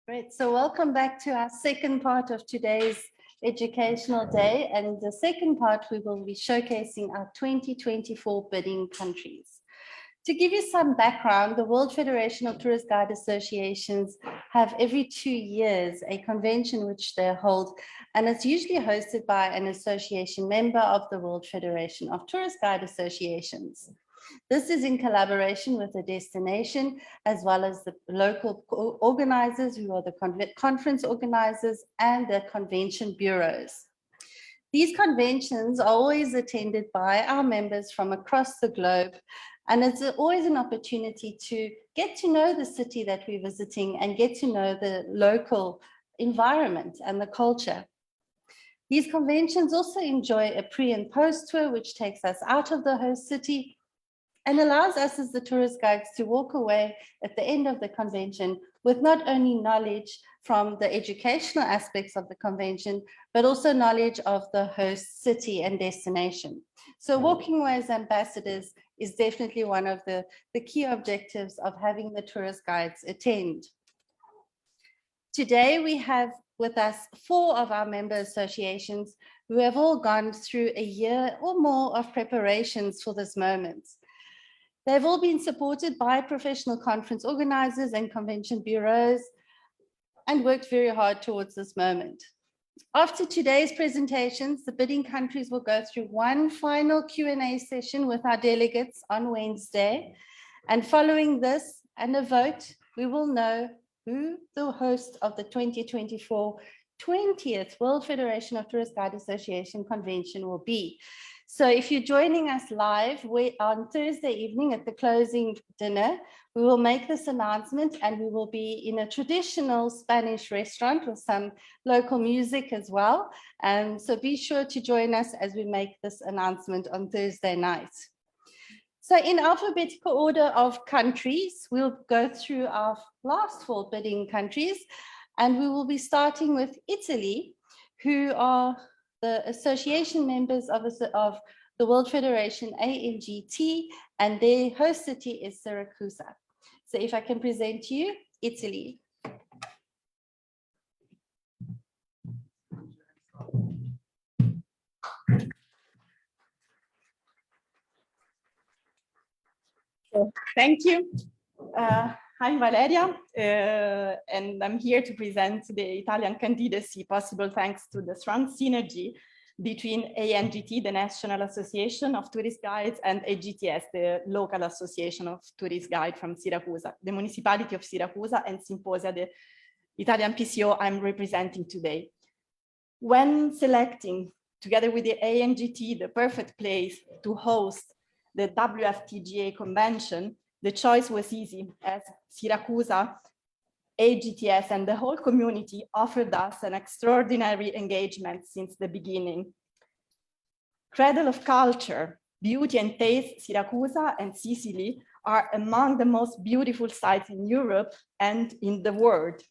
Great, so welcome back to our second part of today's educational day. And the second part, we will be showcasing our 2024 bidding countries. To give you some background, the World Federation of Tourist Guide Associations have every 2 years a convention which they hold, and it's usually hosted by an association member of the World Federation of Tourist Guide Associations. This is in collaboration with the destination as well as the local organizers who are the conference organizers and the convention bureaus. These conventions are always attended by our members from across the globe, and it's always an opportunity to get to know the city that we're visiting and get to know the local environment and the culture. These conventions also enjoy a pre and post tour, which takes us out of the host city and allows us as the tourist guides to walk away at the end of the convention with not only knowledge from the educational aspects of the convention, but also knowledge of the host city and destination. So walking away as ambassadors is definitely one of the key objectives of having the tourist guides attend. Today, we have with us 4 of our member associations who have all gone through a year or more of preparations for this moment. They've all been supported by professional conference organizers and convention bureaus and worked very hard towards this moment. After today's presentations, the bidding countries will go through one final Q&A session with our delegates on Wednesday. And following this and a vote, we will know who the host of the 2024 20th World Federation of Tourist Guide Association Convention will be. So if you're joining us live on Thursday evening at the closing dinner, we will make this announcement and we will be in a traditional Spanish restaurant with some local music as well. And so be sure to join us as we make this announcement on Thursday night. So in alphabetical order of countries, we'll go through our last 4 bidding countries, and we will be starting with Italy, who are the association members of the World Federation ANGT, and their host city is Syracuse. So if I can present to you, Italy. So, thank you. I'm Valeria, and I'm here to present the Italian candidacy, possible thanks to the strong synergy between ANGT, the National Association of Tourist Guides, and AGTS, the local association of tourist guides from Syracuse, the municipality of Syracuse, and Symposia, the Italian PCO I'm representing today. When selecting, together with the ANGT, the perfect place to host the WFTGA convention, the choice was easy, as Syracuse, AGTS, and the whole community offered us an extraordinary engagement since the beginning. Cradle of culture, beauty and taste, Syracuse and Sicily are among the most beautiful sites in Europe and in the world.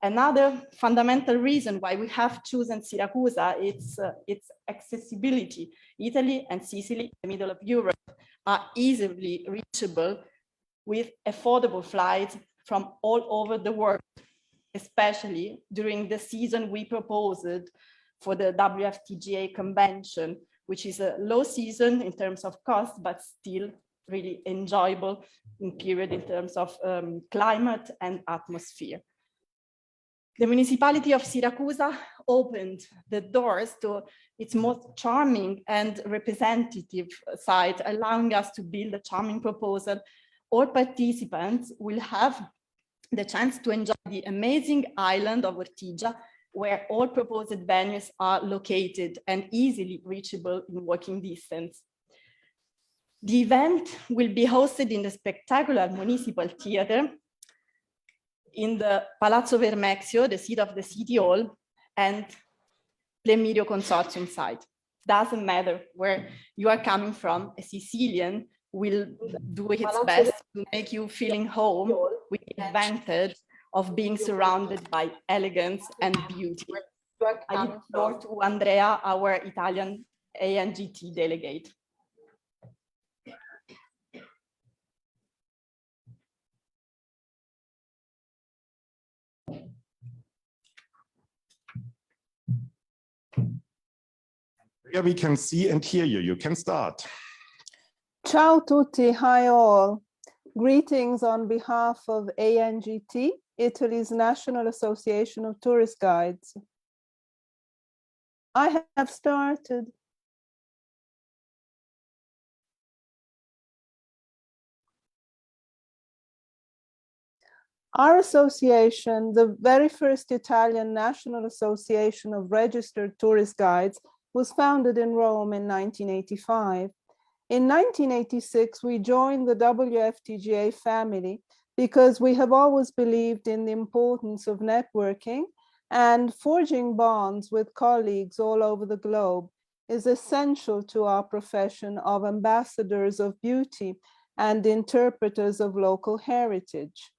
Another fundamental reason why we have chosen Syracuse is its accessibility. Italy and Sicily, the middle of Europe, are easily reachable with affordable flights from all over the world, especially during the season we proposed for the WFTGA convention, which is a low season in terms of cost, but still really enjoyable in period in terms of climate and atmosphere. The municipality of Syracuse opened the doors to its most charming and representative site, allowing us to build a charming proposal. All participants will have the chance to enjoy the amazing island of Ortigia, where all proposed venues are located and easily reachable in walking distance. The event will be hosted in the spectacular municipal theater, in the Palazzo Vermexio, the seat of the City Hall, and Plemirio Consortium site. Doesn't matter where you are coming from, a Sicilian will do its best to make you feeling home with the advantage of being surrounded by elegance and beauty. I give the floor to Andrea, our Italian ANGT delegate. Here we can see and hear you. You can start. Ciao tutti, hi all. Greetings on behalf of ANGT, Italy's National Association of Tourist Guides. I have started. Our association, the very first Italian National Association of Registered Tourist Guides, was founded in Rome in 1985. In 1986, we joined the WFTGA family because we have always believed in the importance of networking, and forging bonds with colleagues all over the globe is essential to our profession of ambassadors of beauty and interpreters of local heritage.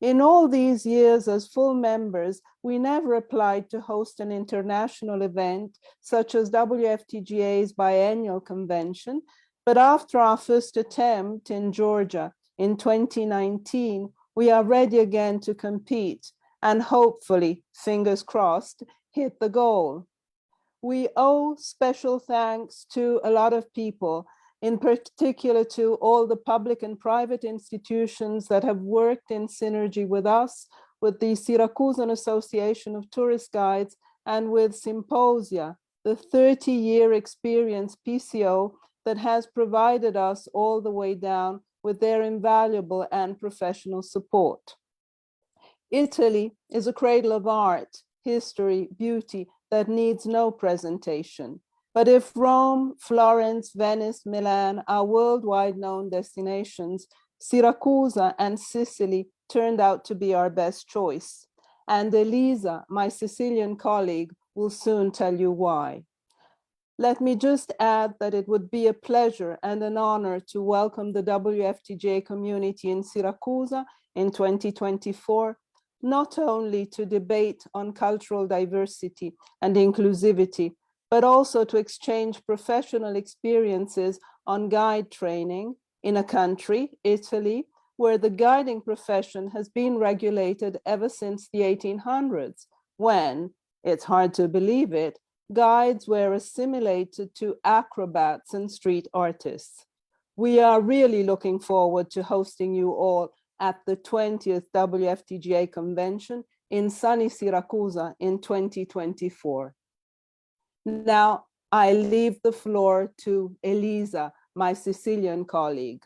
In all these years as full members, we never applied to host an international event such as WFTGA's biennial convention, but after our first attempt in Georgia in 2019, we are ready again to compete and hopefully, fingers crossed, hit the goal. We owe special thanks to a lot of people, in particular to all the public and private institutions that have worked in synergy with us, with the Syracusan Association of Tourist Guides, and with Symposia, the 30-year experience PCO that has provided us all the way down with their invaluable and professional support. Italy is a cradle of art, history, beauty that needs no presentation. But if Rome, Florence, Venice, Milan are worldwide known destinations, Syracuse and Sicily turned out to be our best choice. And Elisa, my Sicilian colleague, will soon tell you why. Let me just add that it would be a pleasure and an honor to welcome the WFTGA community in Syracuse in 2024, not only to debate on cultural diversity and inclusivity, but also to exchange professional experiences on guide training in a country, Italy, where the guiding profession has been regulated ever since the 1800s, when, it's hard to believe it, guides were assimilated to acrobats and street artists. We are really looking forward to hosting you all at the 20th WFTGA convention in sunny Syracuse in 2024. Now, I leave the floor to Elisa, my Sicilian colleague.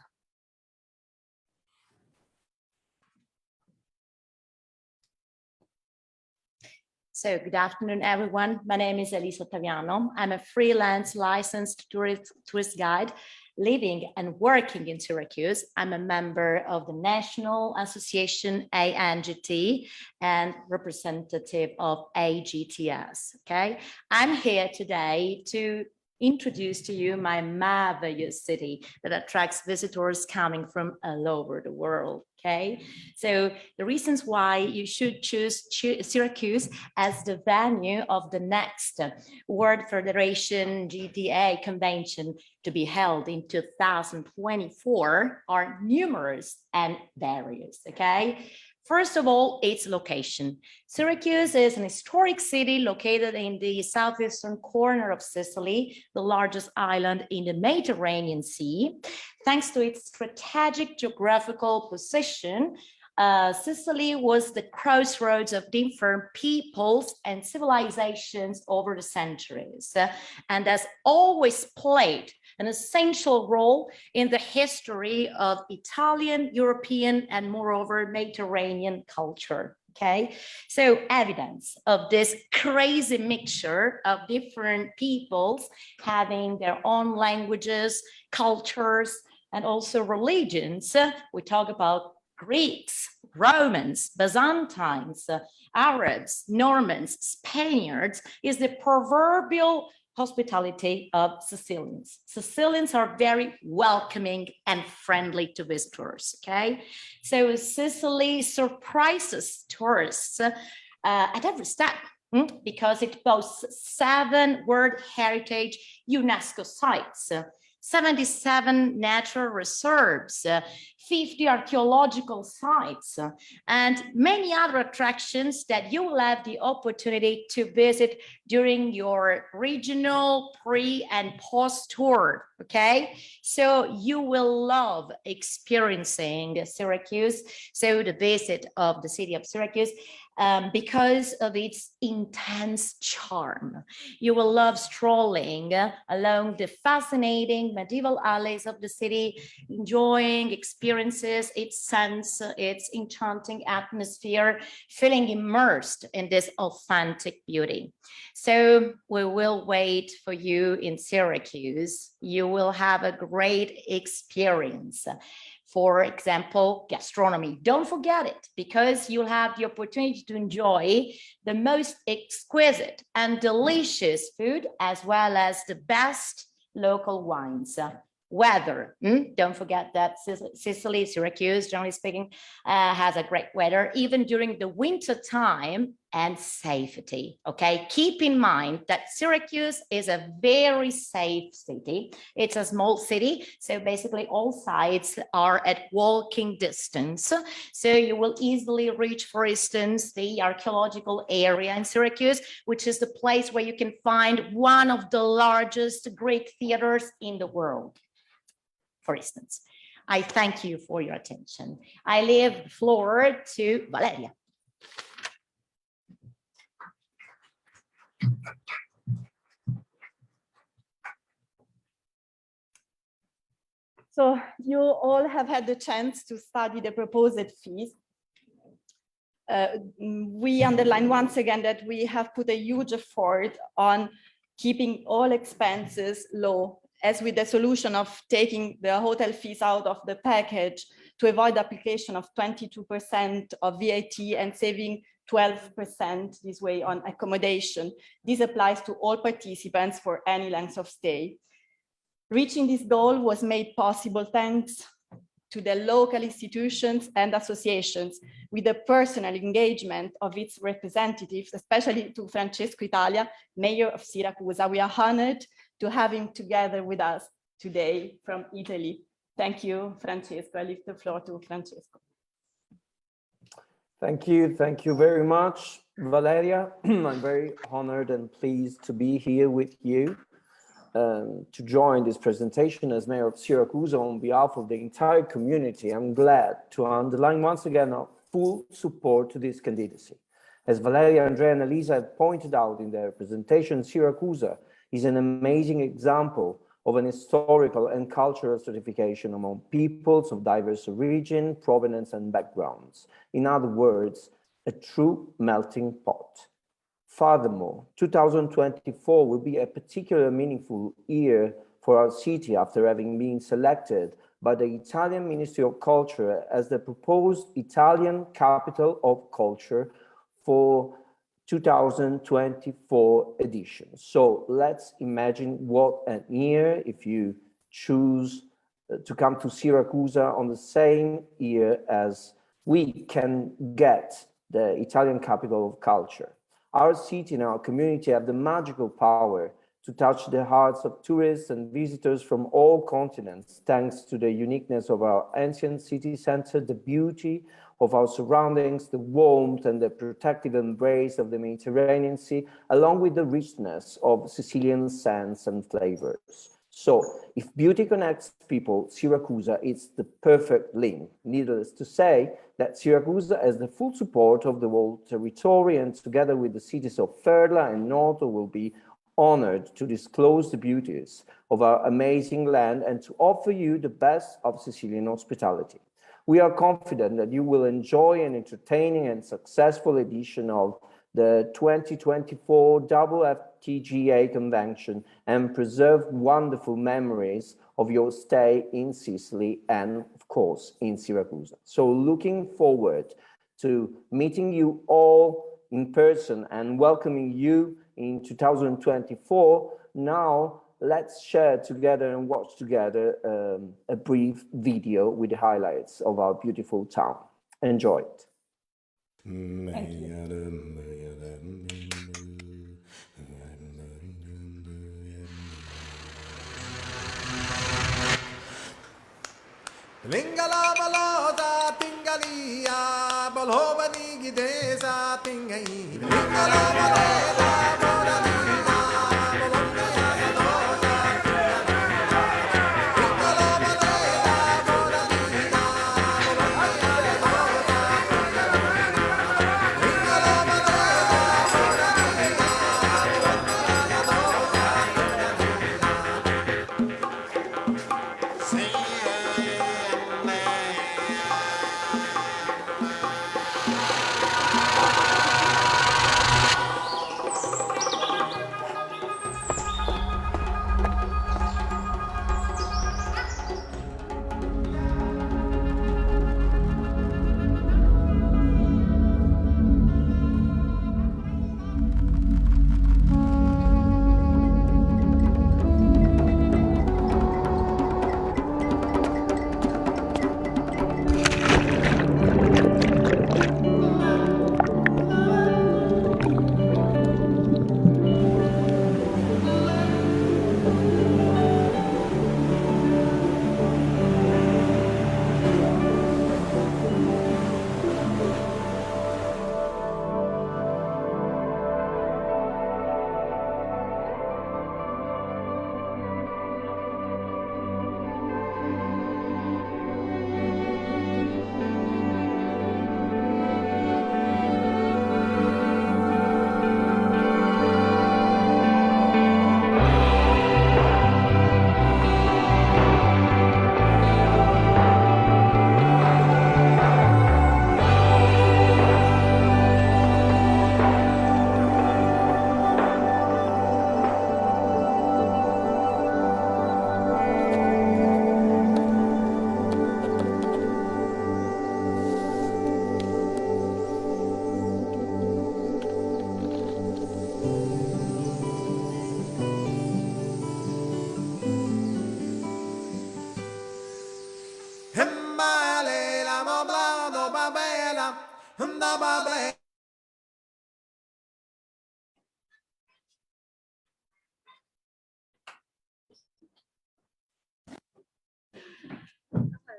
So good afternoon, everyone. My name is Elisa Ottaviano. I'm a freelance licensed tourist guide living and working in Syracuse. I'm a member of the National Association ANGT and representative of AGTS, okay? I'm here today to introduce to you my marvelous city that attracts visitors coming from all over the world, okay? So the reasons why you should choose Syracuse as the venue of the next World Federation GTA convention to be held in 2024 are numerous and various, okay? First of all, its location. Syracuse is an historic city located in the southeastern corner of Sicily, the largest island in the Mediterranean Sea. Thanks to its strategic geographical position, Sicily was the crossroads of different peoples and civilizations over the centuries, and has always played an essential role in the history of Italian, European, and moreover, Mediterranean culture. Okay, so evidence of this crazy mixture of different peoples having their own languages, cultures, and also religions. We talk about Greeks, Romans, Byzantines, Arabs, Normans, Spaniards, is the proverbial hospitality of Sicilians. Sicilians are very welcoming and friendly to visitors, okay? So Sicily surprises tourists at every step because it boasts 7 World Heritage UNESCO sites, 77 natural reserves, 50 archaeological sites, and many other attractions that you will have the opportunity to visit during your regional pre and post tour, okay? So you will love experiencing Syracuse, so the visit of the city of Syracuse, because of its intense charm. You will love strolling along the fascinating medieval alleys of the city, enjoying experiences, its sense, its enchanting atmosphere, feeling immersed in this authentic beauty. So we will wait for you in Syracuse. You will have a great experience. For example, gastronomy. Don't forget it, because you'll have the opportunity to enjoy the most exquisite and delicious food, as well as the best local wines. Weather, don't forget that Sicily, Syracuse, generally speaking, has a great weather, even during the winter time, and safety, okay? Keep in mind that Syracuse is a very safe city. It's a small city, so basically all sites are at walking distance. So you will easily reach, for instance, the archaeological area in Syracuse, which is the place where you can find one of the largest Greek theaters in the world, for instance. I thank you for your attention. I leave the floor to Valeria. So you all have had the chance to study the proposed fees. We underline once again that we have put a huge effort on keeping all expenses low, as with the solution of taking the hotel fees out of the package to avoid the application of 22% of VAT and saving 12% this way on accommodation. This applies to all participants for any length of stay. Reaching this goal was made possible thanks to the local institutions and associations, with the personal engagement of its representatives, especially to Francesco Italia, Mayor of Syracuse. We are honored to have him together with us today from Italy. Thank you, Francesco. I leave the floor to Francesco. Thank you very much, Valeria. I'm very honored and pleased to be here with you to join this presentation as Mayor of Syracuse on behalf of the entire community. I'm glad to underline once again our full support to this candidacy. As Valeria, Andrea, and Elisa have pointed out in their presentation, Syracuse is an amazing example of an historical and cultural certification among peoples of diverse origin, provenance, and backgrounds. In other words, a true melting pot. Furthermore, 2024 will be a particularly meaningful year for our city after having been selected by the Italian Ministry of Culture as the proposed Italian Capital of Culture for 2024 edition. So let's imagine what an year if you choose to come to Syracuse on the same year as we can get the Italian Capital of Culture. Our city and our community have the magical power to touch the hearts of tourists and visitors from all continents, thanks to the uniqueness of our ancient city center, the beauty of our surroundings, the warmth and the protective embrace of the Mediterranean Sea, along with the richness of Sicilian scents and flavors. So, if beauty connects people, Syracuse is the perfect link. Needless to say that Syracuse has the full support of the whole territory, and together with the cities of Ferla and Noto will be honored to disclose the beauties of our amazing land and to offer you the best of Sicilian hospitality. We are confident that you will enjoy an entertaining and successful edition of the 2024 WFTGA convention and preserve wonderful memories of your stay in Sicily and, of course, in Syracuse. So looking forward to meeting you all in person and welcoming you in 2024. Now, let's share together and watch together a brief video with the highlights of our beautiful town. Enjoy it. Thank you. Lingala baloda tingalia balovani gidesa tingai. Lingala baleda bodalia bolonaya sadosa tingai. Lingala baleda bodalia bolonaya sadosa tingai. Lingala baleda bodalia bolonaya sadosa tingai.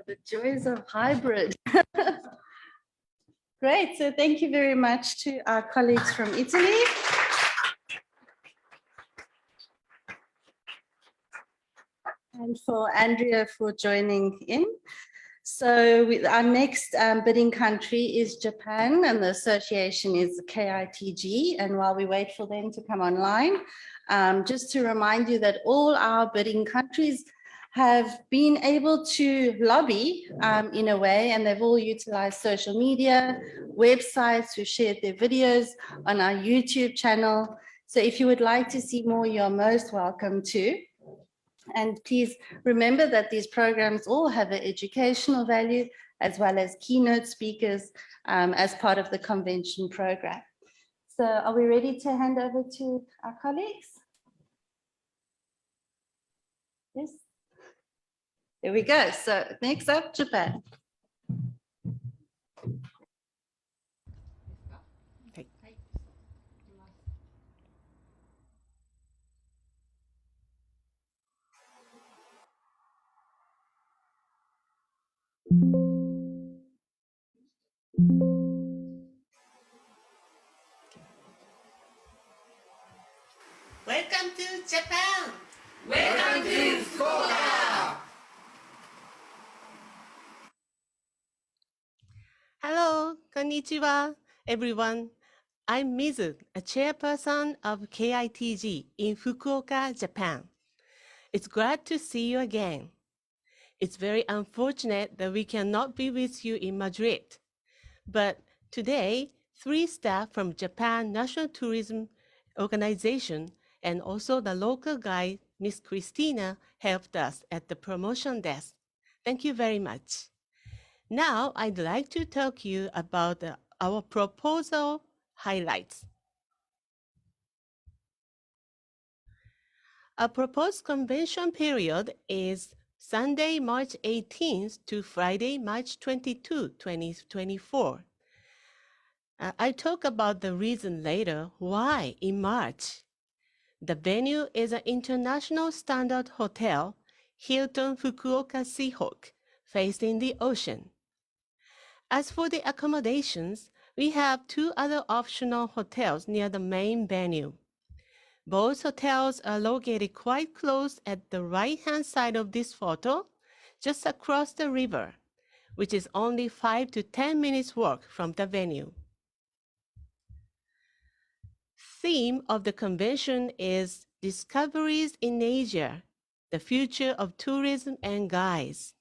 The joys of hybrid. Great, so thank you very much to our colleagues from Italy. And for Andrea for joining in. So our next bidding country is Japan, and the association is K-iTG. And while we wait for them to come online, just to remind you that all our bidding countries have been able to lobby in a way, and they've all utilized social media, websites, who shared their videos on our YouTube channel. So if you would like to see more, you're most welcome to. And please remember that these programs all have an educational value as well as keynote speakers as part of the convention program. So are we ready to hand over to our colleagues? Yes. There we go. So next up, Japan. Welcome to Japan! Welcome to Fukuoka! Hello, konnichiwa, everyone. I'm Mizu, a chairperson of K-iTG in Fukuoka, Japan. It's glad to see you again. It's very unfortunate that we cannot be with you in Madrid, but today, 3 staff from Japan National Tourism Organization and also the local guide, Miss Christina, helped us at the promotion desk. Thank you very much. Now, I'd like to talk to you about our proposal highlights. Our proposed convention period is Sunday, March 18th to Friday, March 22, 2024. I'll talk about the reason later why in March. The venue is an international standard hotel, Hilton Fukuoka Seahawk, facing the ocean. As for the accommodations, we have 2 other optional hotels near the main venue. Both hotels are located quite close at the right-hand side of this photo, just across the river, which is only 5 to 10 minutes walk from the venue. Theme of the convention is Discoveries in Asia, the Future of Tourism and Guides.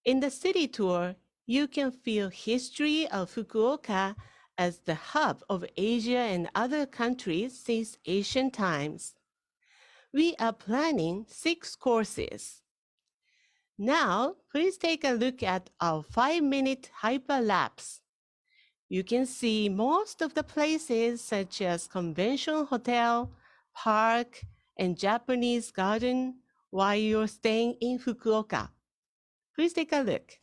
In the city tour, you can feel history of Fukuoka as the hub of Asia and other countries since ancient times. We are planning 6 courses. Now, please take a look at our 5-minute hyperlapse. You can see most of the places such as Convention Hotel, Park, and Japanese Garden while you're staying in Fukuoka. Please take a look.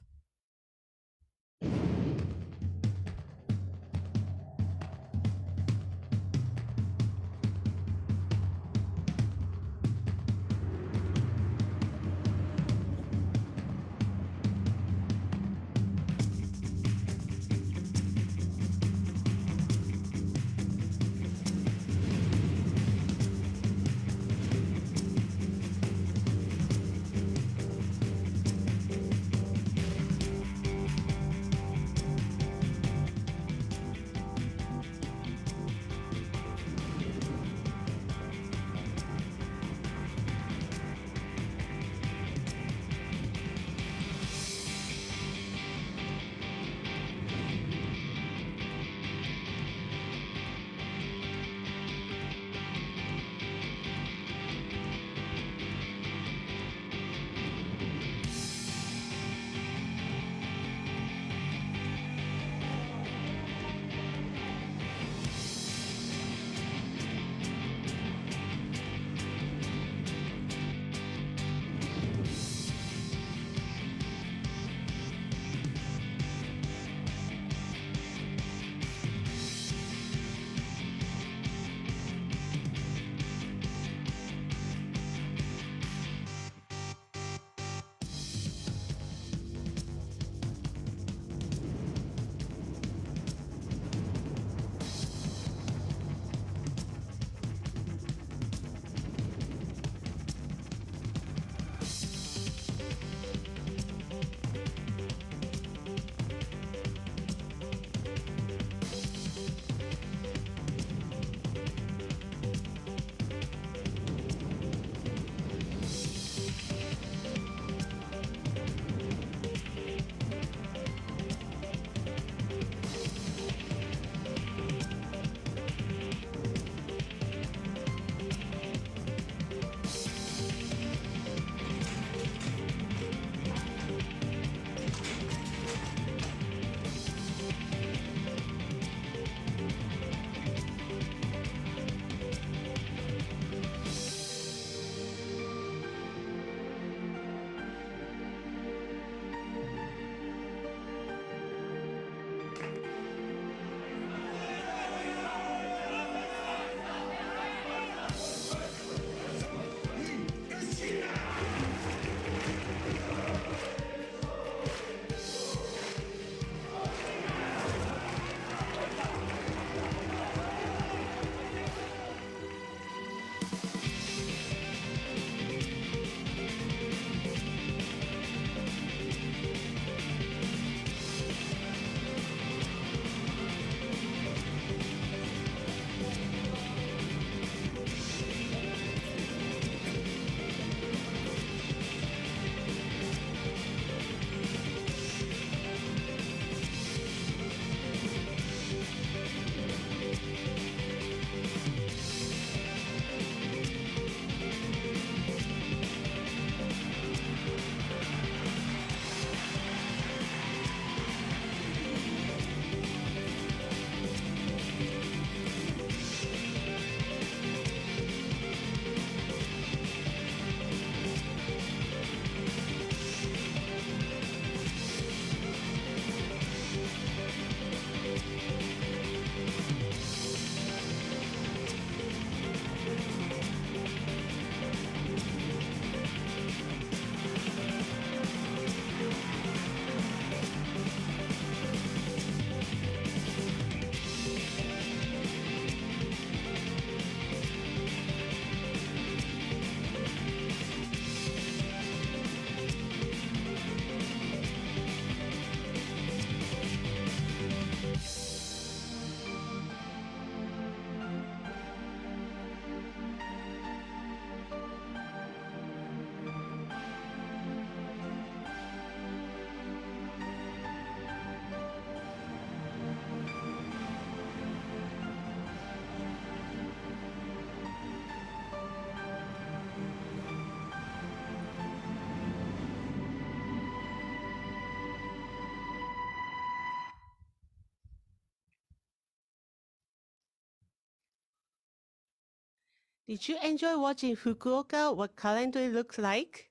Did you enjoy watching Fukuoka, what currently looks like?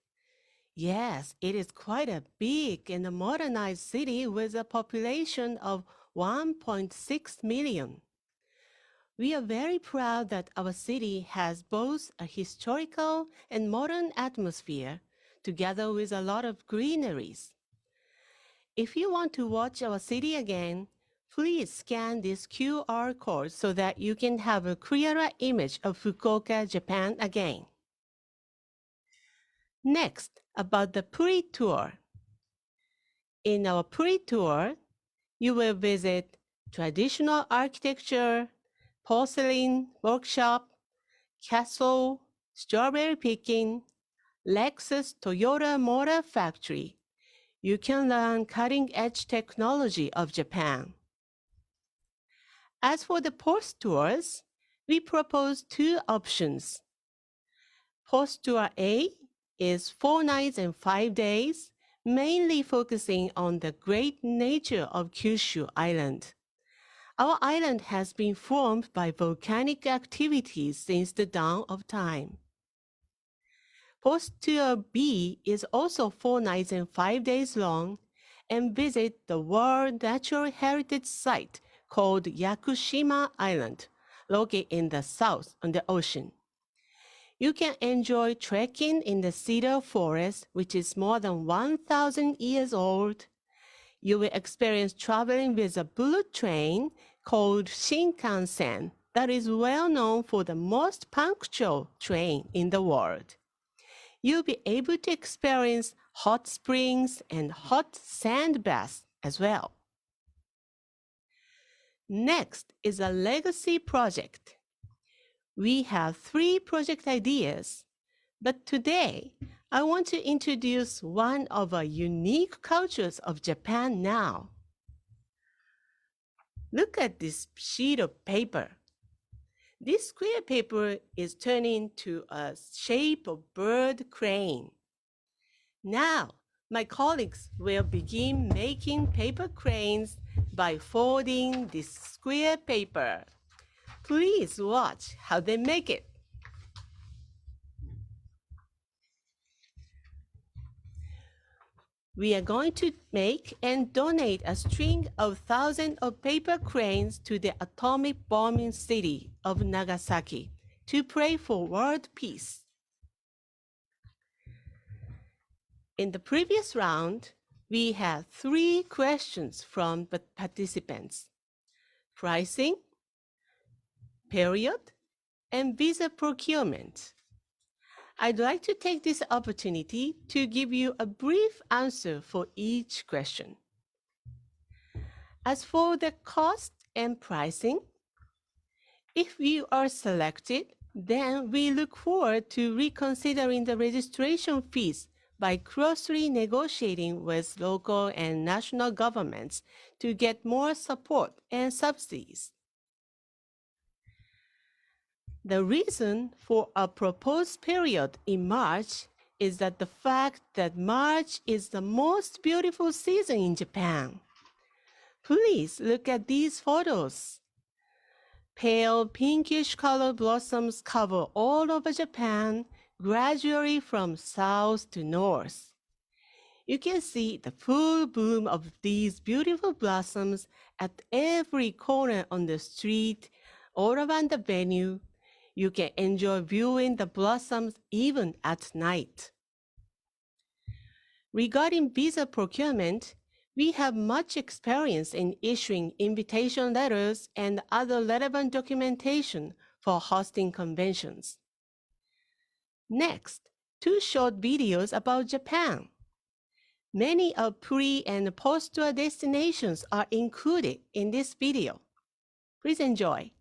Yes, it is quite a big and a modernized city with a population of 1.6 million. We are very proud that our city has both a historical and modern atmosphere, together with a lot of greeneries. If you want to watch our city again, please scan this QR code so that you can have a clearer image of Fukuoka, Japan again. Next, about the pre-tour. In our pre-tour, you will visit traditional architecture, porcelain workshop, castle, strawberry picking, Lexus Toyota Motor Factory. You can learn cutting-edge technology of Japan. As for the post tours, we propose two options. Post tour A is 4 nights and 5 days, mainly focusing on the great nature of Kyushu Island. Our island has been formed by volcanic activities since the dawn of time. Post tour B is also 4 nights and 5 days long and visit the World Natural Heritage Site called Yakushima Island, located in the south on the ocean. You can enjoy trekking in the cedar forest, which is more than 1,000 years old. You will experience traveling with a bullet train called Shinkansen that is well known for the most punctual train in the world. You'll be able to experience hot springs and hot sand baths as well. Next is a legacy project. We have 3 project ideas, but today I want to introduce one of our unique cultures of Japan now. Look at this sheet of paper. This square paper is turning to a shape of bird crane. Now, my colleagues will begin making paper cranes by folding this square paper. Please watch how they make it. We are going to make and donate a string of thousands of paper cranes to the atomic bombing city of Nagasaki to pray for world peace. In the previous round, we had 3 questions from the participants: pricing, period, and visa procurement. I'd like to take this opportunity to give you a brief answer for each question. As for the cost and pricing, if you are selected, then we look forward to reconsidering the registration fees by closely negotiating with local and national governments to get more support and subsidies. The reason for a proposed period in March is that the fact that March is the most beautiful season in Japan. Please look at these photos. Pale pinkish colored blossoms cover all over Japan, gradually from south to north. You can see the full bloom of these beautiful blossoms at every corner on the street, all around the venue. You can enjoy viewing the blossoms even at night. Regarding visa procurement, we have much experience in issuing invitation letters and other relevant documentation for hosting conventions. Next, 2 short videos about Japan. Many of pre- and post-tour destinations are included in this video. Please enjoy.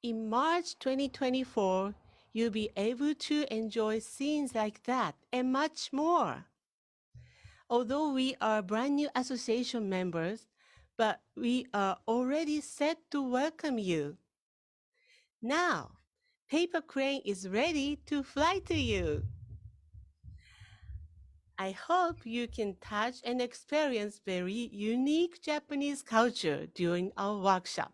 In March 2024, you'll be able to enjoy scenes like that and much more. Although we are brand new association members, but we are already set to welcome you. Now, Paper Crane is ready to fly to you. I hope you can touch and experience very unique Japanese culture during our workshop.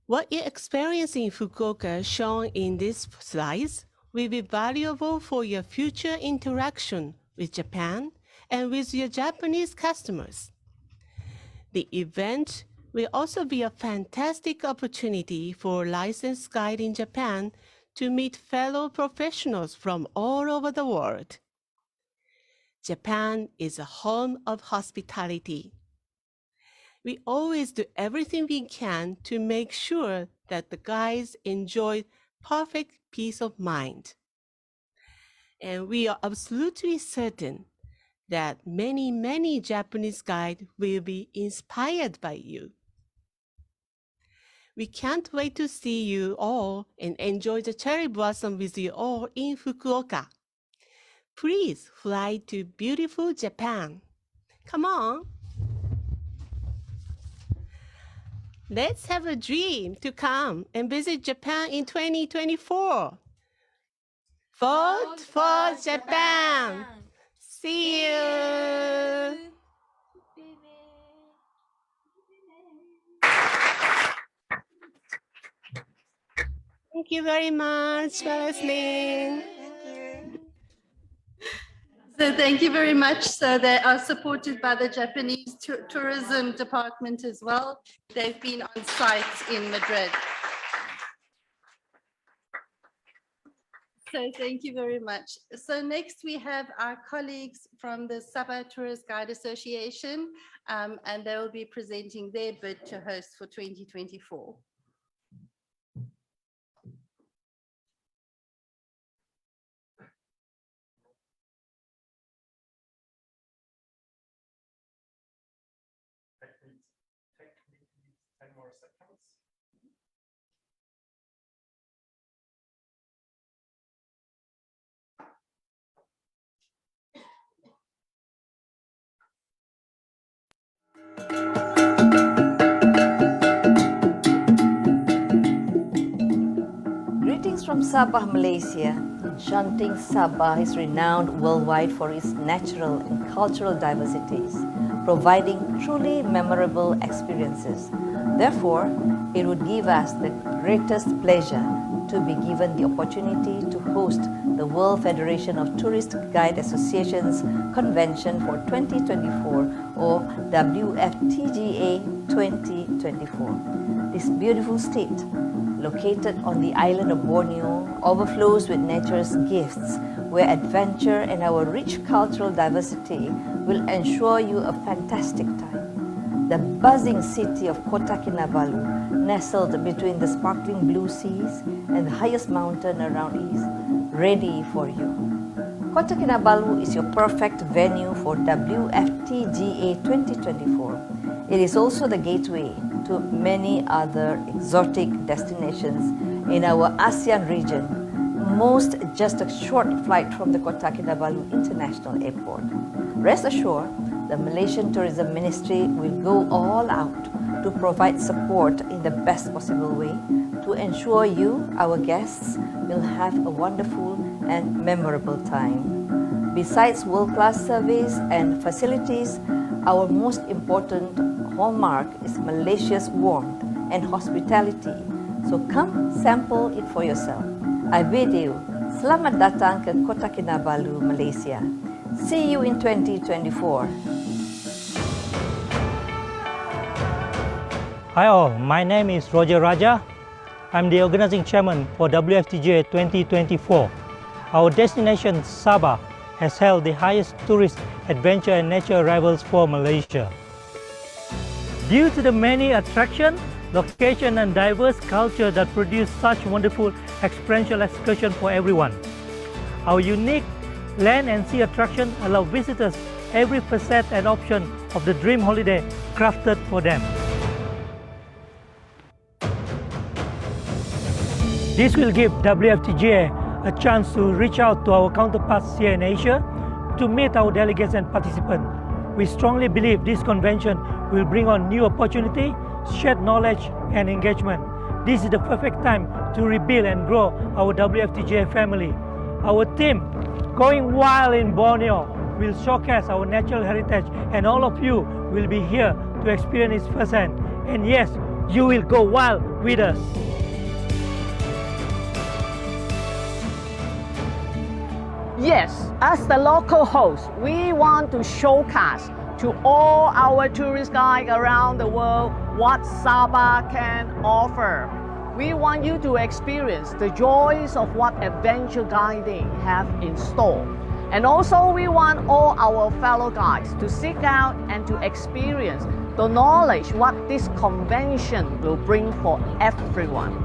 What you experience in Fukuoka shown in these slides will be valuable for your future interaction with Japan and with your Japanese customers. The event will also be a fantastic opportunity for licensed guides in Japan to meet fellow professionals from all over the world. Japan is a home of hospitality. We always do everything we can to make sure that the guides enjoy perfect peace of mind. And we are absolutely certain that many Japanese guides will be inspired by you. We can't wait to see you all and enjoy the cherry blossom with you all in Fukuoka. Please fly to beautiful Japan. Come on. Let's have a dream to come and visit Japan in 2024. Vote for Japan. See you. Thank you very much for listening. So thank you very much. So they are supported by the Japanese tourism department as well. They've been on site in Madrid. So thank you very much. So next we have our colleagues from the Sabah Tourist Guide Association, and they will be presenting their bid to host for 2024. Technically 10 more seconds. Greetings from Sabah, Malaysia. Enchanting Sabah is renowned worldwide for its natural and cultural diversities, providing truly memorable experiences. Therefore, it would give us the greatest pleasure to be given the opportunity to host the World Federation of Tourist Guide Associations Convention for 2024, or WFTGA 2024. This beautiful state, located on the island of Borneo, overflows with nature's gifts, where adventure and our rich cultural diversity will ensure you a fantastic time. The buzzing city of Kota Kinabalu, nestled between the sparkling blue seas and the highest mountain around is ready for you. Kota Kinabalu is your perfect venue for WFTGA 2024. It is also the gateway to many other exotic destinations in our ASEAN region, most just a short flight from the Kota Kinabalu International Airport. Rest assured, the Malaysian Tourism Ministry will go all out to provide support in the best possible way to ensure you, our guests, will have a wonderful and memorable time. Besides world-class service and facilities, our most important hallmark is Malaysia's warmth and hospitality. So come sample it for yourself. I bid you, selamat datang ke Kota Kinabalu, Malaysia. See you in 2024. Hi all, my name is Roger Raja. I'm the organizing chairman for WFTGA 2024. Our destination, Sabah, has held the highest tourist, adventure and nature arrivals for Malaysia. Due to the many attractions, location and diverse culture that produce such wonderful experiential excursion for everyone. Our unique land and sea attraction allow visitors every facet and option of the dream holiday crafted for them. This will give WFTGA a chance to reach out to our counterparts here in Asia to meet our delegates and participants. We strongly believe this convention will bring on new opportunity, shared knowledge, and engagement. This is the perfect time to rebuild and grow our WFTGA family. Our team, Going Wild in Borneo, will showcase our natural heritage, and all of you will be here to experience it firsthand. And yes, you will go wild with us. Yes, as the local host, we want to showcase to all our tourist guides around the world what Sabah can offer. We want you to experience the joys of what adventure guiding have in store. And also we want all our fellow guides to seek out and to experience the knowledge what this convention will bring for everyone.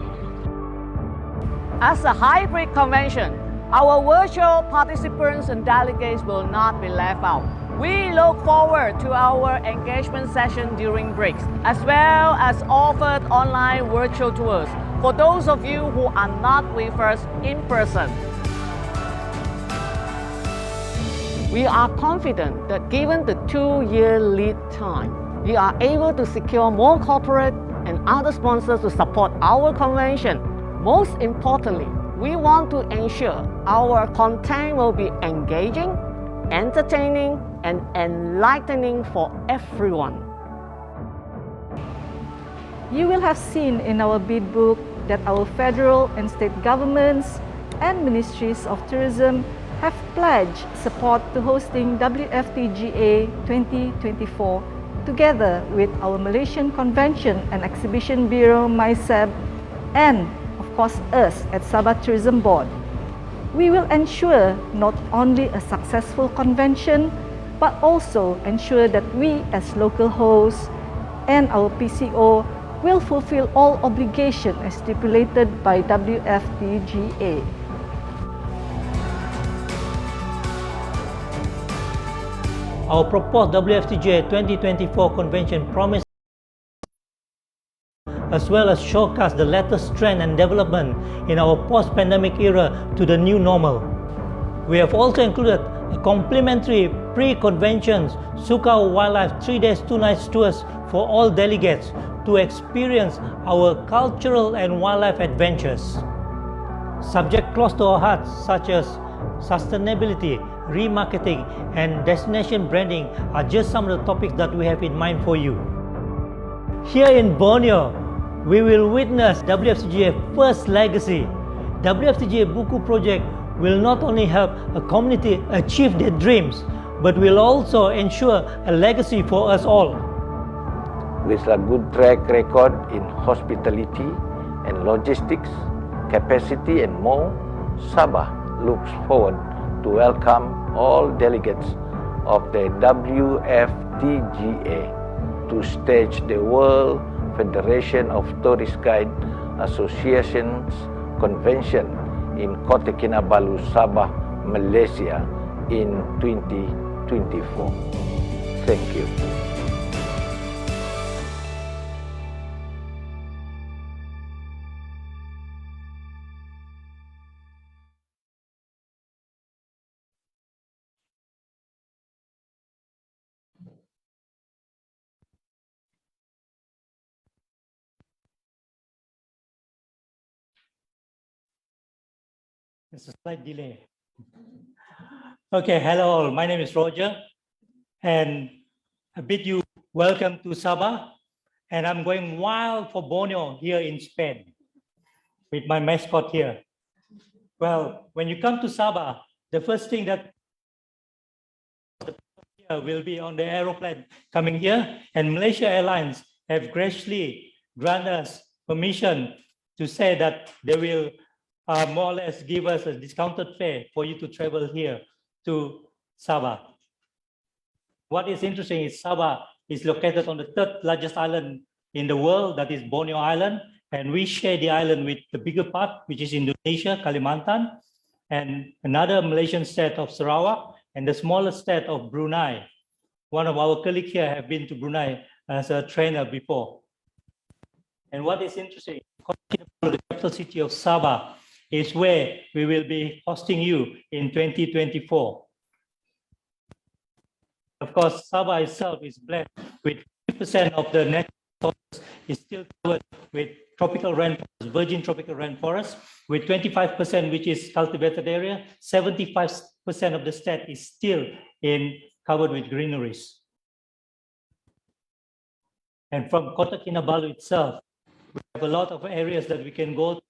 As a hybrid convention, our virtual participants and delegates will not be left out. We look forward to our engagement session during breaks, as well as offered online virtual tours for those of you who are not with us in person. We are confident that given the 2-year lead time, we are able to secure more corporate and other sponsors to support our convention. Most importantly, we want to ensure our content will be engaging, entertaining, and enlightening for everyone. You will have seen in our bid book that our federal and state governments and ministries of tourism have pledged support to hosting WFTGA 2024 together with our Malaysian Convention and Exhibition Bureau, MICEB, and of course us at Sabah Tourism Board. We will ensure not only a successful convention, but also ensure that we as local hosts and our PCO will fulfill all obligations as stipulated by WFTGA. Our proposed WFTGA 2024 convention promises as well as showcase the latest trend and development in our post-pandemic era to the new normal. We have also included a complimentary pre-convention Sukau Wildlife 3 days 2 nights tours for all delegates to experience our cultural and wildlife adventures. Subjects close to our hearts such as sustainability, remarketing, and destination branding are just some of the topics that we have in mind for you. Here in Borneo, we will witness WFTGA first legacy. WFTGA Buku project will not only help a community achieve their dreams, but will also ensure a legacy for us all. With a good track record in hospitality and logistics, capacity and more, Sabah looks forward to welcome all delegates of the WFTGA to stage the World Federation of Tourist Guide Associations Convention in Kota Kinabalu, Sabah, Malaysia in 2024. Thank you. There's a slight delay. Okay, hello all. My name is Roger, and I bid you welcome to Sabah. And I'm going wild for Borneo here in Spain with my mascot here. Well, when you come to Sabah, the first thing that will be on the aeroplane coming here, and Malaysia Airlines have graciously granted us permission to say that they will more or less give us a discounted fare for you to travel here to Sabah. What is interesting is Sabah is located on the 3rd largest island in the world, that is Borneo Island, and we share the island with the bigger part, which is Indonesia, Kalimantan, and another Malaysian state of Sarawak, and the smallest state of Brunei. One of our colleagues here have been to Brunei as a trainer before. And what is interesting, the capital city of Sabah is where we will be hosting you in 2024. Of course, Sabah itself is blessed with 50% of the natural resources is still covered with tropical rainforest, virgin tropical rainforest, with 25% which is cultivated area, 75% of the state is still covered with greeneries. And from Kota Kinabalu itself, we have a lot of areas that we can go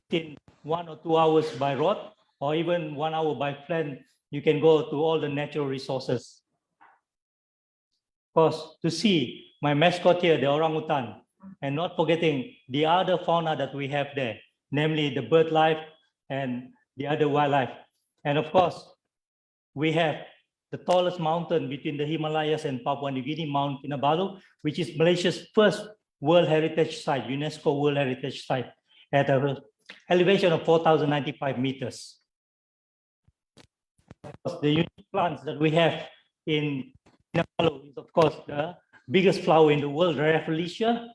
in 1 or 2 hours by road, or even 1 hour by plane. You can go to all the natural resources. Of course, to see my mascot here, the orangutan, and not forgetting the other fauna that we have there, namely the bird life and the other wildlife. And of course, we have the tallest mountain between the Himalayas and Papua New Guinea, Mount Kinabalu, which is Malaysia's first World Heritage Site, UNESCO World Heritage Site, at an elevation of 4,095 meters. The unique plants that we have in Kinabalu is, of course, the biggest flower in the world, Rafflesia,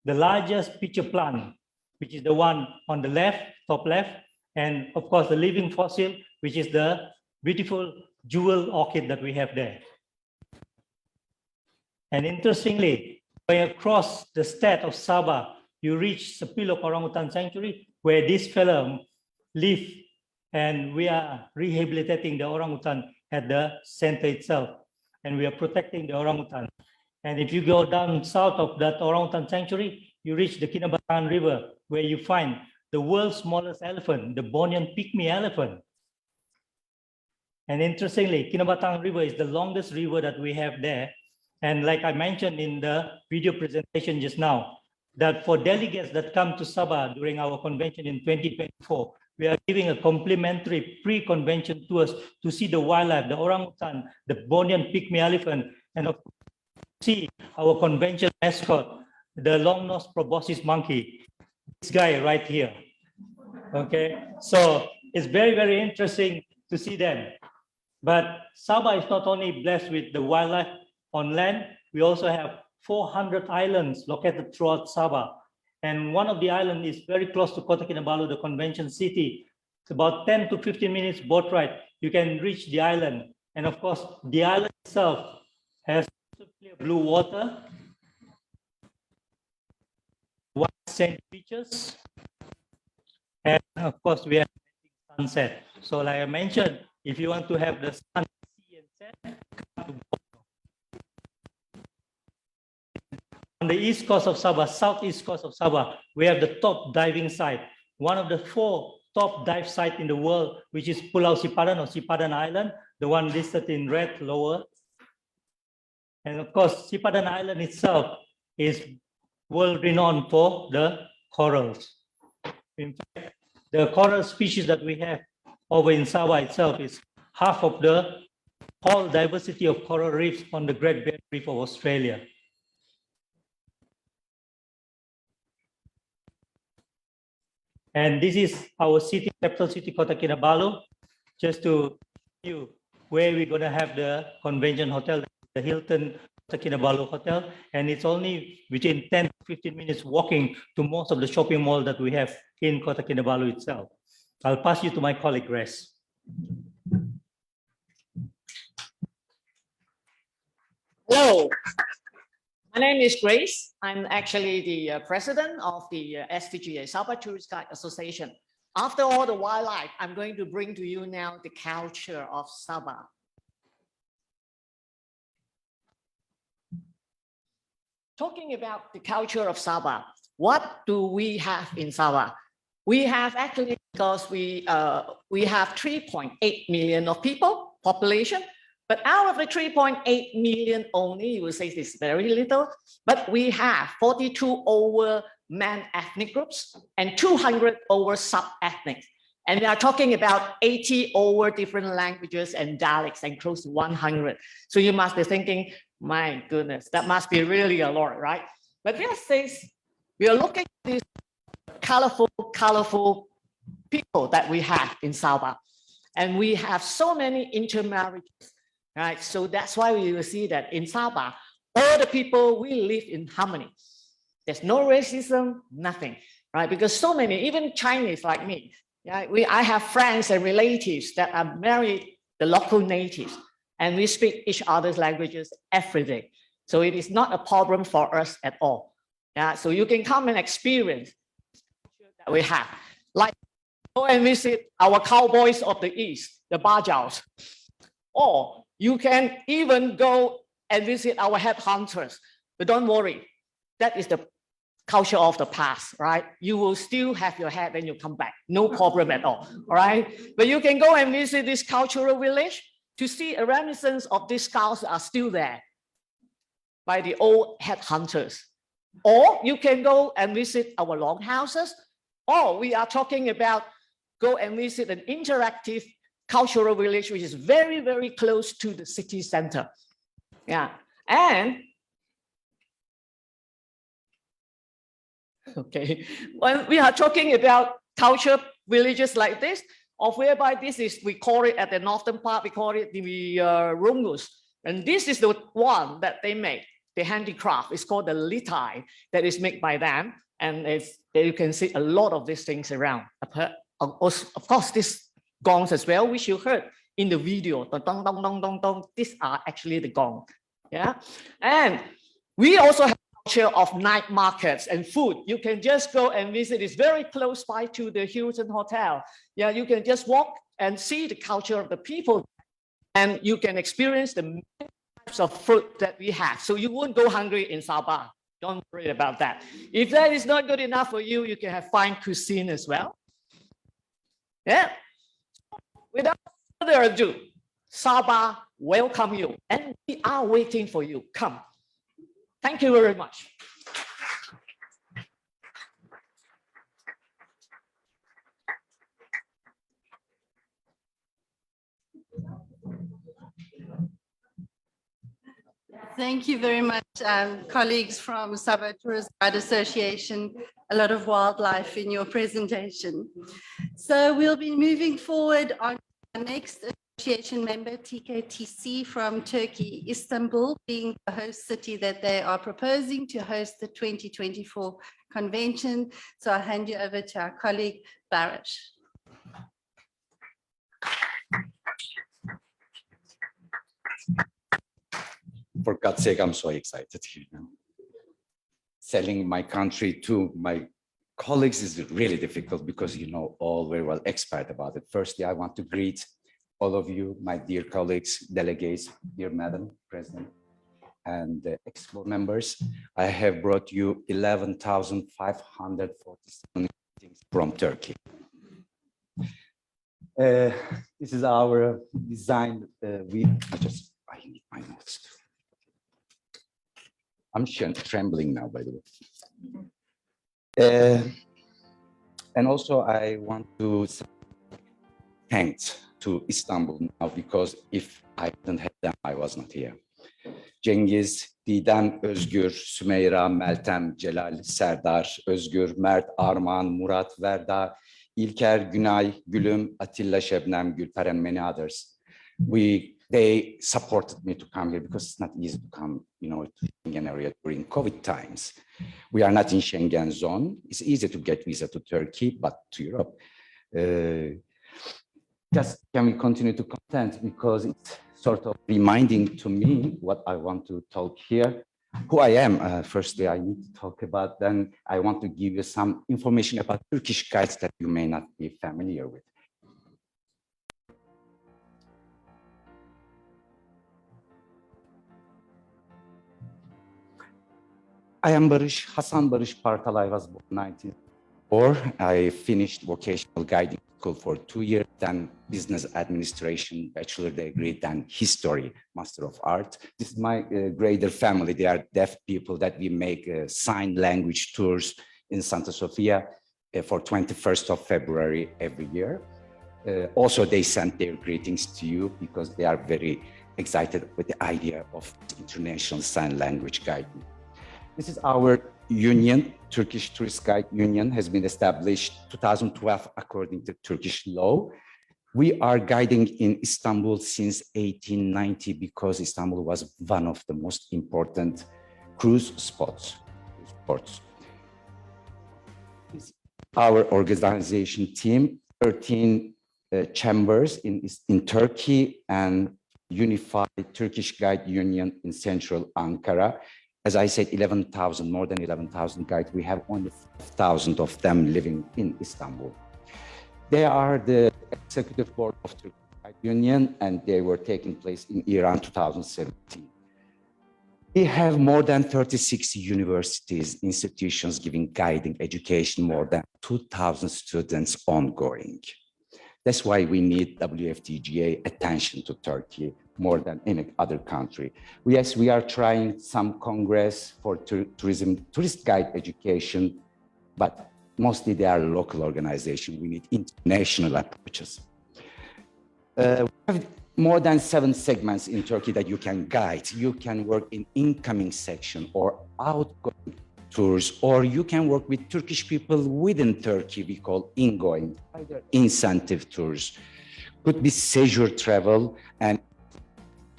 the largest pitcher plant, which is the one on the left, top left, and of course, the living fossil, which is the beautiful jewel orchid that we have there. And interestingly, going across the state of Sabah, you reach Sepilok Orangutan Sanctuary, where this fellow live, and we are rehabilitating the orangutan at the center itself, and we are protecting the orangutan. And if you go down south of that orangutan sanctuary, you reach the Kinabatangan River, where you find the world's smallest elephant, the Borneo pygmy elephant. And interestingly, Kinabatangan River is the longest river that we have there. And like I mentioned in the video presentation just now, that for delegates that come to Sabah during our convention in 2024, we are giving a complimentary pre-convention tours to see the wildlife, the orangutan, the Borneo pygmy elephant, and of course, see our convention mascot, the long-nosed proboscis monkey, this guy right here. Okay, so it's very, very interesting to see them. But Sabah is not only blessed with the wildlife on land, we also have 400 islands located throughout Sabah. And one of the islands is very close to Kota Kinabalu, the convention city. It's about 10 to 15 minutes boat ride. You can reach the island. And of course, the island itself has clear blue water, white sand beaches, and of course, we have sunset. So like I mentioned, if you want to have the sun, sea, and set, come to Borneo. On the east coast of Sabah, southeast coast of Sabah, we have the top diving site, one of the 4 top dive sites in the world, which is Pulau Sipadan or Sipadan Island, the one listed in red lower. And of course, Sipadan Island itself is world renowned for the corals. In fact, the coral species that we have over in Sabah itself is half of the whole diversity of coral reefs on the Great Barrier Reef of Australia. And this is our city, capital city, Kota Kinabalu, just to show you where we're going to have the convention hotel, the Hilton Kota Kinabalu Hotel. And it's only between 10 to 15 minutes walking to most of the shopping mall that we have in Kota Kinabalu itself. I'll pass you to my colleague, Grace. Hello, my name is Grace. I'm actually the president of the STGA, Sabah Tourist Guide Association. After all the wildlife, I'm going to bring to you now the culture of Sabah. Talking about the culture of Sabah, what do we have in Sabah? We have actually, because we have 3.8 million of people, population, but out of the 3.8 million only, you will say this is very little, but we have 42 over man ethnic groups and 200 over sub-ethnic. And we are talking about 80 over different languages and dialects and close to 100. So you must be thinking, my goodness, that must be really a lot, right? But we are looking at these colorful people that we have in Sabah. And we have so many intermarriages, right? So that's why we will see that in Sabah, all the people, we live in harmony. There's no racism, nothing, right? Because so many, even Chinese like me, yeah, I have friends and relatives that are married the local natives, and we speak each other's languages every day. So it is not a problem for us at all. Yeah, so you can come and experience that we have. Like go and visit our cowboys of the East, the Bajaus. Or you can even go and visit our headhunters. But don't worry, that is the culture of the past, right? You will still have your head when you come back, no problem at all right? But you can go and visit this cultural village to see a reminiscence of these skulls that are still there by the old headhunters. Or you can go and visit our longhouses, or we are talking about go and visit an interactive cultural village, which is very, very close to the city center. Yeah, and okay, when we are talking about culture villages like this, of whereby this is, we call it at the northern part, we call it the rungus. And this is the one that they make, the handicraft. It's called the litai that is made by them. And you can see a lot of these things around. Of course, these gongs as well, which you heard in the video. Dong, dong, dong, dong, dong, dong. These are actually the gong. Yeah. And we also have of night markets and food. You can just go and visit. It's very close by to the Hilton Hotel. Yeah, you can just walk and see the culture of the people, and you can experience the many types of food that we have. So you won't go hungry in Sabah. Don't worry about that. If that is not good enough for you, you can have fine cuisine as well. Yeah. Without further ado, Sabah welcome you, and we are waiting for you. Come. Thank you very much. Thank you very much, colleagues from Sabah Tourist Guide Association. A lot of wildlife in your presentation. So we'll be moving forward on our next association member, TKTC from Turkey, Istanbul, being the host city that they are proposing to host the 2024 convention. So I'll hand you over to our colleague, Barış. For God's sake, I'm so excited here now. Selling my country to my colleagues is really difficult because you know all very well expert about it. Firstly, I want to greet all of you, my dear colleagues, delegates, dear Madam President, and Expo members. I have brought you 11,547 greetings from Turkey. This is our design. I need my notes. I'm trembling now, by the way. And also, I want to thank to Istanbul now, because if I didn't have them, I was not here. Cengiz, Didem, Özgür, Sümeyra, Meltem, Celal, Serdar, Özgür, Mert, Arman, Murat, Verda, İlker, Günay, Gülüm, Atilla, Şebnem, Gülper, and many others. They supported me to come here because it's not easy to come, to Schengen area during COVID times. We are not in Schengen zone. It's easy to get visa to Turkey, but to Europe. Just can we continue to content, because it's sort of reminding to me what I want to talk here, who I am. Firstly, I need to talk about, then I want to give you some information about Turkish guides that you may not be familiar with. I am Barış, Hasan Barış Partal. I was born in 1904. I finished vocational guiding school for 2 years, then business administration, bachelor degree, then history, master of art. This is my greater family. They are deaf people that we make sign language tours in Santa Sofia for 21st of February every year. Also, they sent their greetings to you because they are very excited with the idea of international sign language guiding. This is our union, Turkish Tourist Guide Union, has been established 2012 according to Turkish law. We are guiding in Istanbul since 1890 because Istanbul was one of the most important cruise spots. our organization team, 13 chambers in Turkey and Unified Turkish Guide Union in Central Ankara. As I said, 11,000, more than 11,000 guides. We have only 5,000 of them living in Istanbul. They are the executive board of Turkish Guide Union, and they were taking place in Iran 2017. We have more than 36 universities, institutions giving guiding education, more than 2,000 students ongoing. That's why we need WFTGA attention to Turkey more than any other country. Yes, we are trying some congress for tourist guide education, but mostly they are local organizations. We need international approaches. We have more than 7 segments in Turkey that you can guide. You can work in incoming section or outgoing tours, or you can work with Turkish people within Turkey, we call ingoing, either incentive tours. Could be seizure travel and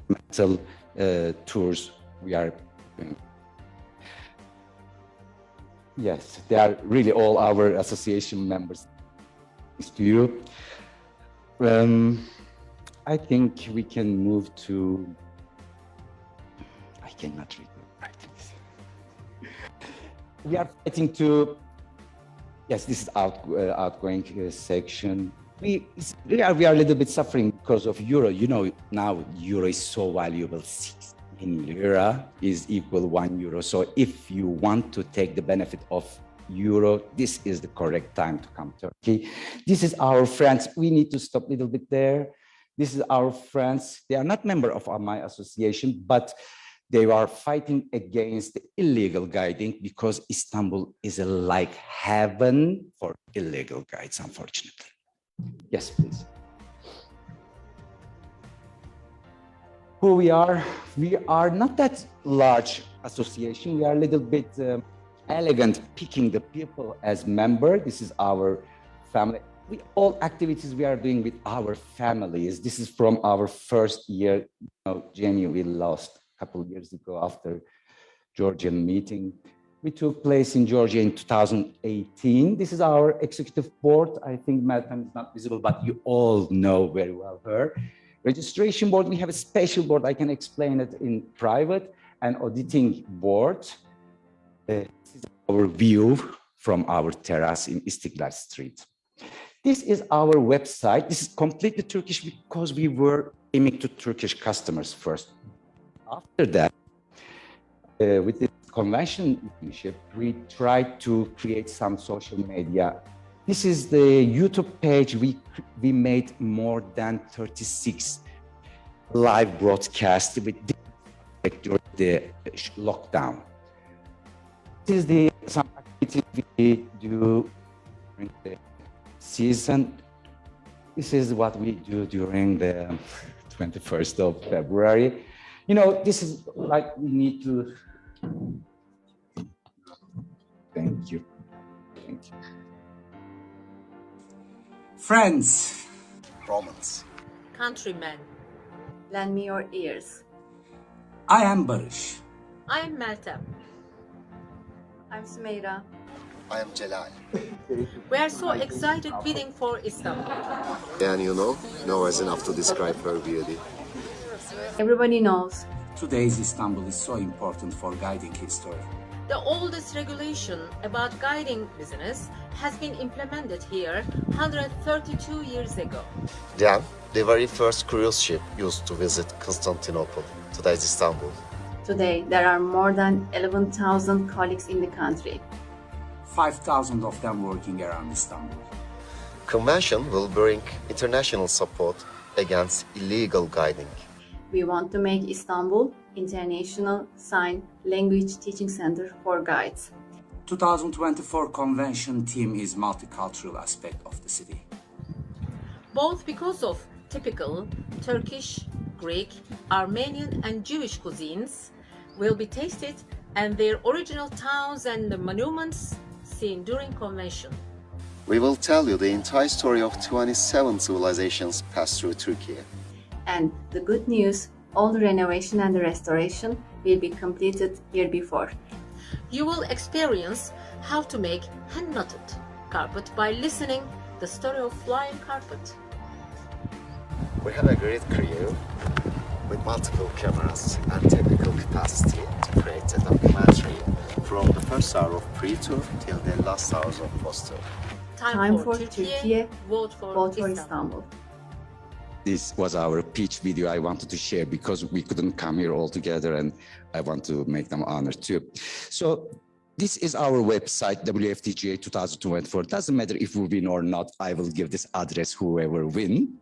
mental tours we are doing. Yes, they are really all our association members. Thanks to you. I think we can move to, I cannot read the writings. We are fighting to, yes, this is outgoing section. We are a little bit suffering because of euro. You know, now euro is so valuable. 16 lira is equal 1 euro. So if you want to take the benefit of euro, this is the correct time to come to Turkey. This is our friends. We need to stop a little bit there. This is our friends. They are not member of my association, but they are fighting against the illegal guiding because Istanbul is like heaven for illegal guides, unfortunately. Yes, please. Who we are not that large association. We are a little bit elegant, picking the people as member. This is our family. All activities we are doing with our families. This is from our first year. You know, Jenny, we lost a couple of years ago after Georgian meeting. We took place in Georgia in 2018. This is our executive board. I think Madam is not visible, but you all know very well her. Registration board, we have a special board. I can explain it in private. An auditing board. This is our view from our terrace in Istiklal Street. This is our website. This is completely Turkish because we were aiming to Turkish customers first. After that, with the convention initiative, we tried to create some social media. This is the YouTube page. We made more than 36 live broadcasts with during the lockdown. This is some activities we do during the season. This is what we do during the 21st of February. You know, this is like we need to. Thank you. Thank you. Friends. Romans. Countrymen. Lend me your ears. I am Barış. I am Meltem. I'm Sümeyra. I am Celal. We are so excited bidding for Istanbul. And you know, no words enough to describe her beauty. Everybody knows. Today's Istanbul is so important for guiding history. The oldest regulation about guiding business has been implemented here 132 years ago. Then, the very first cruise ship used to visit Constantinople, today's Istanbul. Today, there are more than 11,000 colleagues in the country. 5,000 of them working around Istanbul. Convention will bring international support against illegal guiding. We want to make Istanbul international sign language teaching center for guides. 2024 convention theme is multicultural aspect of the city. Both because of typical Turkish, Greek, Armenian and Jewish cuisines will be tasted and their original towns and the monuments seen during convention. We will tell you the entire story of 27 civilizations passed through Turkey. And the good news, all the renovation and the restoration will be completed year before. You will experience how to make hand-knotted, carpet by listening the story of flying carpet. We have a great crew with multiple cameras and technical capacity to create a documentary from the first hour of pre-tour till the last hours of post-tour. Time for Turkey, vote for Istanbul. This was our pitch video I wanted to share because we couldn't come here all together, and I want to make them honor too. So this is our website, WFTGA 2024. Doesn't matter if we win or not, I will give this address whoever win.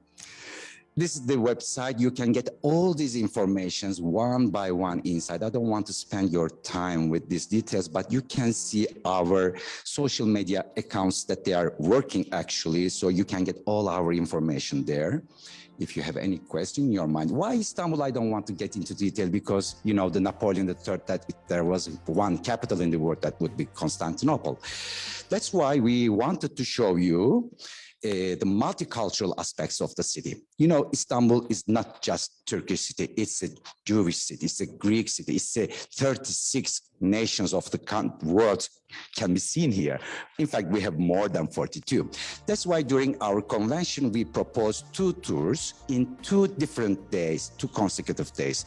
This is the website. You can get all these informations one by one inside. I don't want to spend your time with these details, but you can see our social media accounts that they are working actually. So you can get all our information there. If you have any question in your mind, why Istanbul? I don't want to get into detail because, you know, the Napoleon III, that there was one capital in the world that would be Constantinople. That's why we wanted to show you the multicultural aspects of the city. You know, Istanbul is not just Turkish city, it's a Jewish city, it's a Greek city, it's a 36 nations of the world can be seen here. In fact, we have more than 42. That's why during our convention, we proposed 2 tours in 2 different days, 2 consecutive days.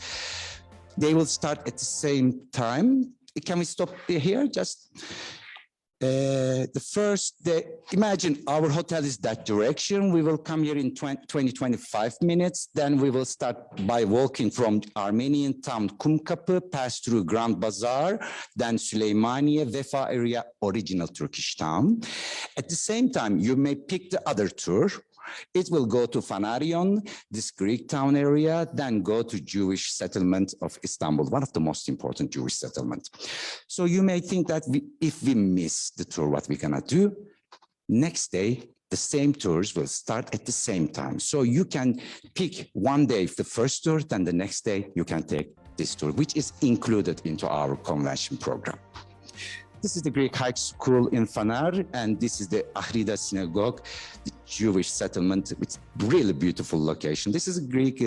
They will start at the same time. Can we stop here? Just the first day, imagine our hotel is that direction. We will come here in 25 minutes. Then we will start by walking from Armenian town Kumkapı, pass through Grand Bazaar, then Süleymaniye, Vefa area, original Turkish town. At the same time, you may pick the other tour. It will go to Fanarion, this Greek town area, then go to Jewish settlement of Istanbul, one of the most important Jewish settlements. So you may think that if we miss the tour, what we're gonna do? Next day, the same tours will start at the same time. So you can pick one day the first tour, then the next day you can take this tour, which is included into our convention program. This is the Greek High School in Fanar, and this is the Ahrida Synagogue, the Jewish settlement. It's really beautiful location. This is a Greek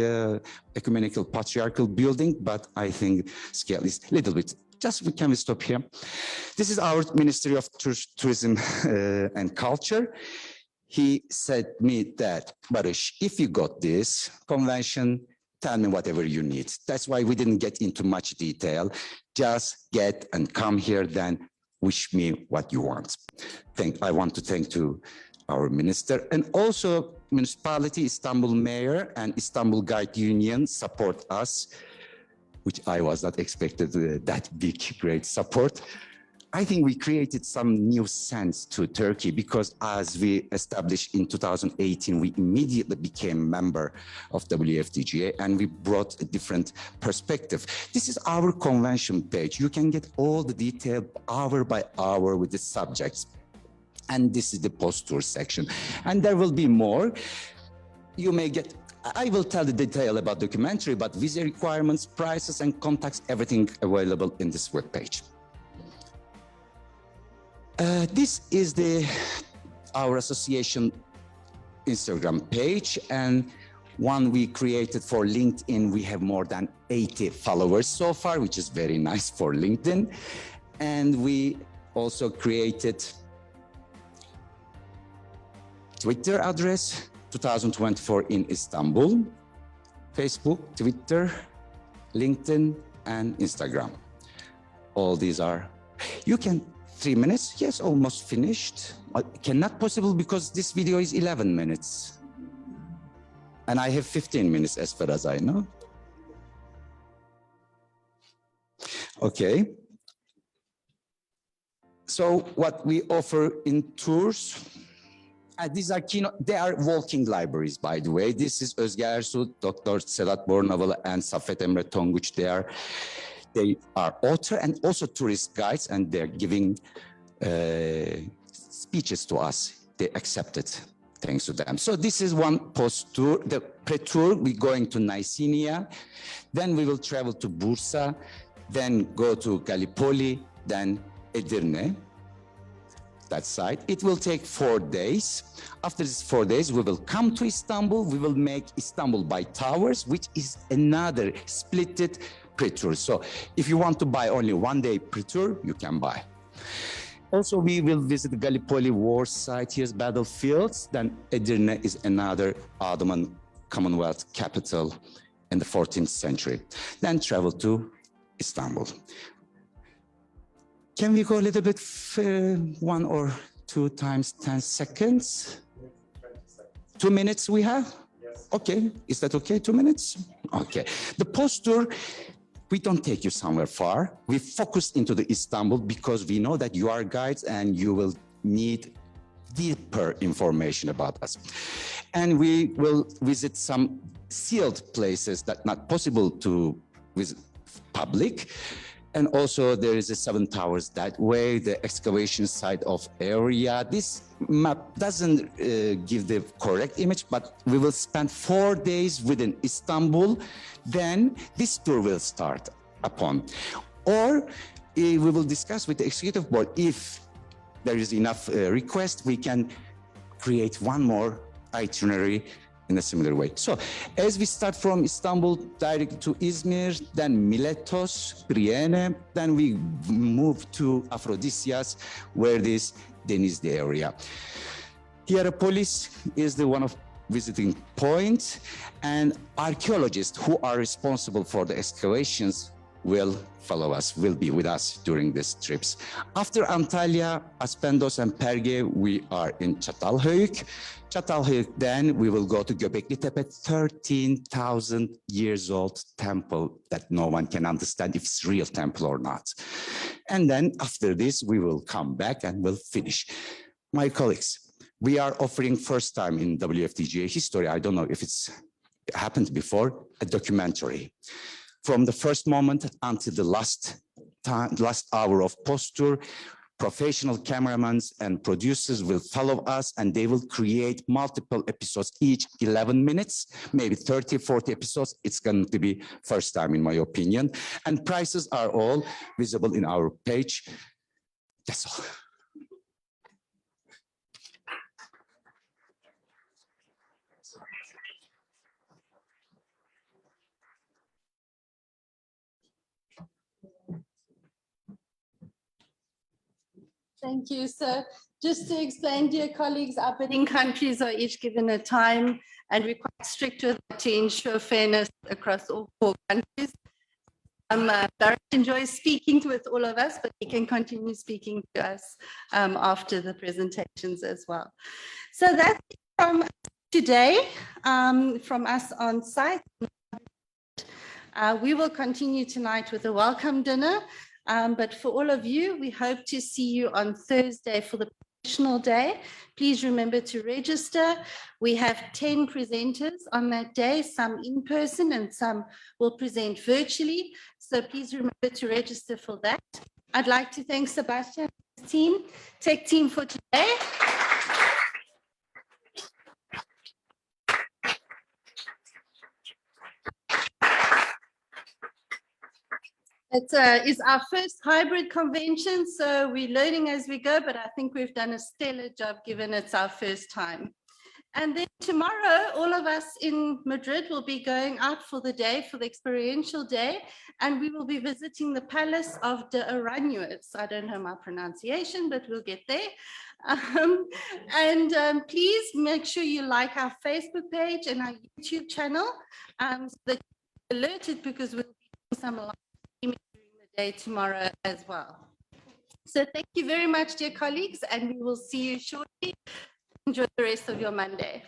ecumenical patriarchal building, but I think scale is a little bit. Can we stop here? This is our Ministry of Tourism and Culture. He said me that, Barış, if you got this convention, tell me whatever you need. That's why we didn't get into much detail. Just get and come here, then wish me what you want. I want to thank to our minister and also municipality, Istanbul Mayor and Istanbul Guide Union support us, which I was not expected that big, great support. I think we created some new sense to Turkey because as we established in 2018, we immediately became member of WFTGA and we brought a different perspective. This is our convention page. You can get all the detail hour by hour with the subjects. And this is the post-tour section. And there will be more. You may get, I will tell the detail about documentary, but visa requirements, prices and contacts, everything available in this webpage. This is our association Instagram page, and one we created for LinkedIn. We have more than 80 followers so far, which is very nice for LinkedIn. And we also created Twitter address 2024 in Istanbul, Facebook, Twitter, LinkedIn, and Instagram. All these are, you can 3 minutes, yes, almost finished. Cannot possible because this video is 11 minutes. And I have 15 minutes as far as I know. Okay. So what we offer in tours, these are they are walking libraries, by the way. This is Özge Ersoy, Dr. Sedat Bornavalı, and Saffet Emre Tonguç. They are author and also tourist guides, and they're giving speeches to us. They accepted, thanks to them. So this is one post-tour. The pre-tour, we're going to Nicaea. Then we will travel to Bursa, then go to Gallipoli, then Edirne, that side. It will take 4 days. After these 4 days, we will come to Istanbul. We will make Istanbul by Towers, which is another splitted pre-tour. So if you want to buy only 1 day pre-tour, you can buy. Also, we will visit the Gallipoli war site. Here's battlefields. Then Edirne is another Ottoman Commonwealth capital in the 14th century. Then travel to Istanbul. Can we go a little bit 1 or 2 times 10 seconds? 2 minutes we have? Yes. Okay, is that okay, 2 minutes? Okay. The post tour, we don't take you somewhere far. We focus into the Istanbul because we know that you are guides and you will need deeper information about us. And we will visit some sealed places that not possible to visit public. And also there is a 7 towers that way, the excavation site of area. This map doesn't give the correct image, but we will spend 4 days within Istanbul. Then this tour will start upon. Or we will discuss with the executive board if there is enough request, we can create one more itinerary in a similar way. So as we start from Istanbul direct to Izmir, then Miletos, Priene, then we move to Aphrodisias, where this Denizli area. Hierapolis is the one of visiting point, and archaeologists who are responsible for the excavations will follow us, will be with us during these trips. After Antalya, Aspendos, and Perge, we are in Çatalhöyük. Çatalhöyük, then we will go to Göbekli Tepe, 13,000 years old temple that no one can understand if it's real temple or not. And then after this, we will come back and we'll finish. My colleagues, we are offering first time in WFTGA history, I don't know if it's happened before, a documentary. From the first moment until the last hour of post tour, professional cameramen and producers will follow us and they will create multiple episodes, each 11 minutes, maybe 30, 40 episodes. It's going to be first time in my opinion. And prices are all visible in our page. That's all. Thank you. So just to explain, dear colleagues, our bidding countries are each given a time and we're quite strict with that to ensure fairness across all 4 countries. Barrett enjoys speaking with all of us, but he can continue speaking to us after the presentations as well. So that's it from today, from us on site. We will continue tonight with a welcome dinner. But for all of you, we hope to see you on Thursday for the professional day. Please remember to register. We have 10 presenters on that day, some in person and some will present virtually. So please remember to register for that. I'd like to thank Sebastian and his team, tech team for today. It is our first hybrid convention, so we're learning as we go, but I think we've done a stellar job given it's our first time. And then tomorrow, all of us in Madrid will be going out for the day, for the experiential day, and we will be visiting the Palace of the Orangutan. I don't know my pronunciation, but we'll get there. Please make sure you like our Facebook page and our YouTube channel so that you're alerted because we'll be doing some live streaming during the day tomorrow as well. So thank you very much, dear colleagues, and we will see you shortly. Enjoy the rest of your Monday.